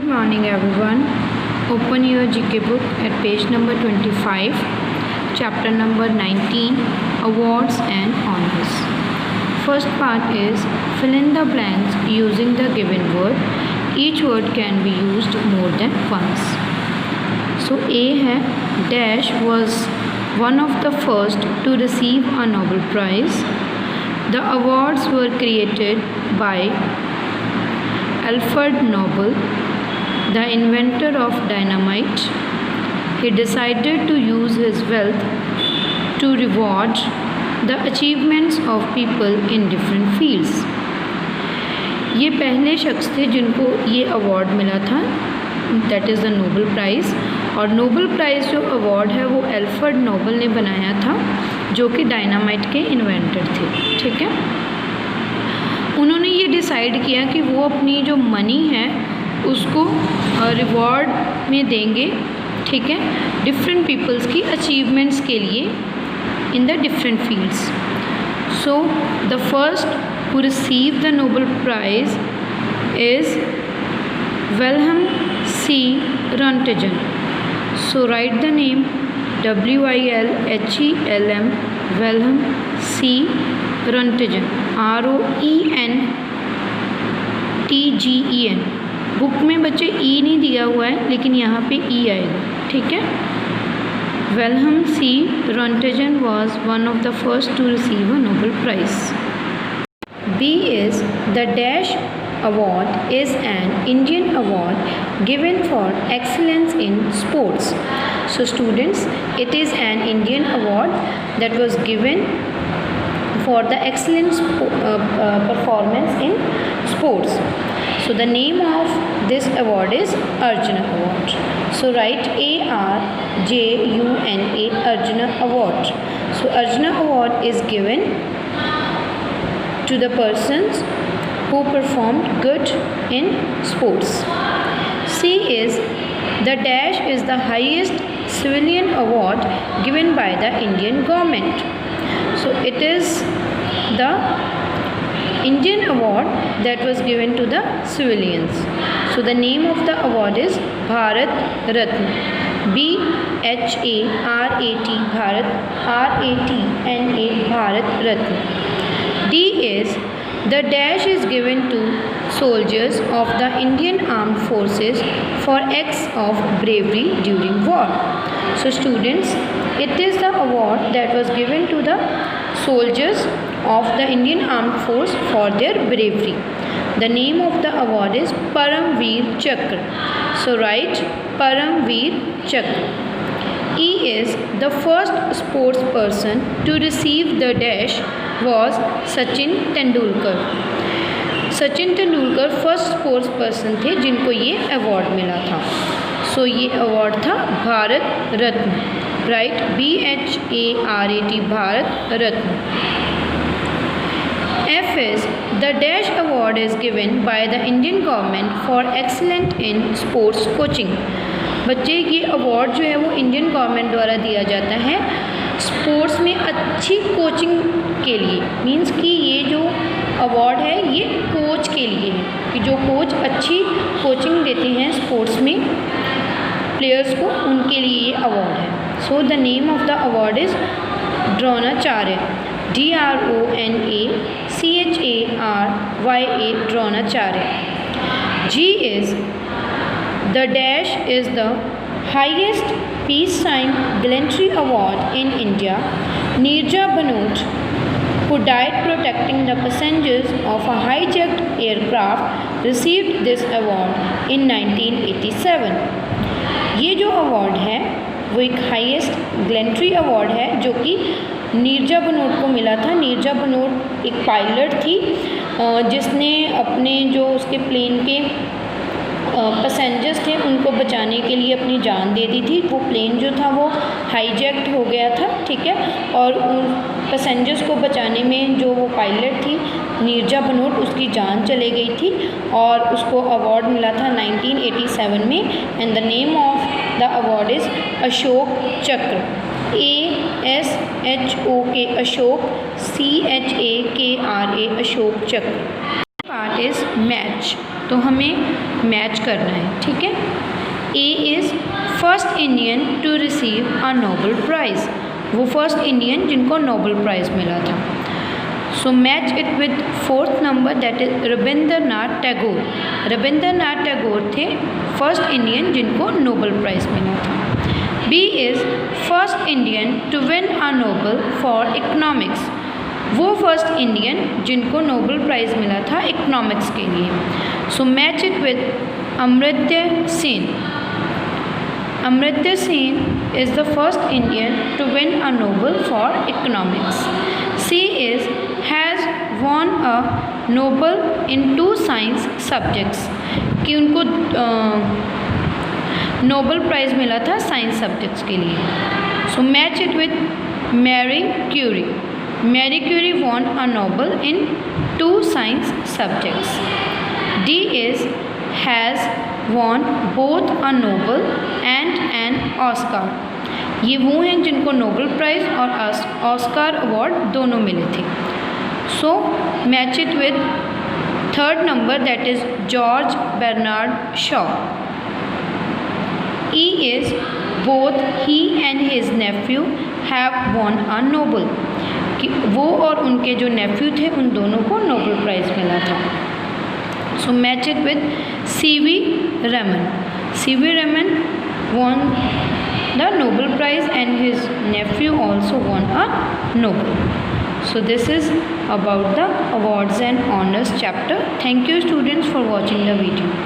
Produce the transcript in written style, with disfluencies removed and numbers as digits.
morning everyone. Open your GK book at page number 25, chapter number 19, Awards and Honors. First part is fill in the blanks using the given word. Each word can be used more than once. So A है dash was one of the first to receive a Nobel Prize. The awards were created by Alfred Nobel, the inventor of dynamite. He decided to use his wealth to reward the achievements of people in different fields. ये पहले शख्स थे जिनको ये award मिला था, that is the Nobel prize. और Nobel prize जो अवार्ड है वो अल्फ्रेड नोबल ने बनाया था, जो कि डायनामाइट के इन्वेंटर थे. ठीक है, उन्होंने ये डिसाइड किया कि वो अपनी जो मनी है उसको रिवॉर्ड में देंगे. ठीक है, डिफरेंट पीपल्स की अचीवमेंट्स के लिए in the different fields. So the first who received the Nobel Prize is Wilhelm C. Röntgen. So write the name Wilhelm Wilhelm C. Röntgen, Roentgen. Book में बच्चे ई नहीं दिया हुआ है, लेकिन यहाँ पे ई आएगा. ठीक है, Wilhelm C. Röntgen was one of the first to receive a Nobel Prize. B is the Dash Award is an Indian award given for excellence in sports. So students, it is an Indian award that was given for the excellent performance in sports. So the name of this award is Arjuna Award. So write ARJUNA, Arjuna Award. So Arjuna Award is given to the persons who performed good in sports. C is the Dash is the highest civilian award given by the Indian government. So it is the Indian award that was given to the civilians. So the name of the award is Bharat Ratna. BHARAT, Bharat, RATNA, Bharat Ratna. D is the Dash is given to soldiers of the Indian Armed Forces for acts of bravery during war. So students, it is the award that was given to the soldiers of the Indian Armed Force for their bravery. The name of the award is Paramveer Chakra. So write Paramveer Chakra. E is the first sports person to receive the Dash was Sachin Tendulkar. Sachin Tendulkar first sports person थे जिनको ये award मिला था. सो ये award था Bharat Ratna. Right, BHARAT, Bharat Ratna. F is the Dash Award is given by the Indian government for excellence in sports coaching. बच्चे, ये award जो है वो इंडियन गवर्नमेंट द्वारा दिया जाता है स्पोर्ट्स में अच्छी कोचिंग के लिए. मींस कि ये जो अवार्ड है ये कोच के लिए है, कि जो कोच अच्छी कोचिंग देते हैं स्पोर्ट्स में प्लेयर्स को, उनके लिए ये अवार्ड है. So the name of the award is Dronacharya. DRONACHARYA, Dronacharya. G is the Dash is the highest peacetime gallantry award in India. Neerja Bhanot, who died protecting the passengers of a hijacked aircraft, received this award in 1987. ये जो award है वो एक highest gallantry award है जो कि नीरजा बनोट को मिला था. नीरजा बनोट एक पायलट थी जिसने अपने जो उसके प्लेन के पैसेंजर्स थे उनको बचाने के लिए अपनी जान दे दी थी. वो प्लेन जो था वो हाईजैक्ट हो गया था. ठीक है, और उन पैसेंजर्स को बचाने में जो वो पायलट थी नीरजा बनोट, उसकी जान चले गई थी और उसको अवार्ड मिला था 1987 में. And the name of the award is Ashok चक्र. ASHOK, अशोक. CHAKRA, अशोक चक्र. Part is match. तो हमें मैच करना है, ठीक है। A is first Indian to receive a Nobel prize, वो फर्स्ट इंडियन जिनको नोबेल प्राइज़ मिला था। So match it with fourth number that is Rabindranath Tagore. Rabindranath Tagore थे फर्स्ट इंडियन जिनको नोबेल प्राइज़ मिला था। B is first Indian to win a Nobel for economics, वो first Indian जिनको नोबेल प्राइज़ मिला था इकोनॉमिक्स के लिए। So match it with Amartya Sen. Amartya Sen is the first Indian to win a Nobel for economics. C is has won a Nobel in 2 science subjects, कि उनको Nobel prize मिला था साइंस सब्जेक्ट्स के लिए। So match it with Marie Curie. Marie Curie won a Nobel in 2 science subjects. D is has won both a Nobel and an Oscar. ये वो हैं जिनको नोबेल प्राइज़ और ऑस्कार अवार्ड दोनों मिले थे। So match it with third number that is George Bernard Shaw. E is both he and his nephew have won a Nobel, कि वो और उनके जो नेफ्यू थे उन दोनों को नोबेल प्राइज़ मिला था। So match it with C.V. Raman. C.V. Raman won the Nobel Prize and his nephew also won a Nobel. So this is about the awards and honors chapter. Thank you students for watching the video.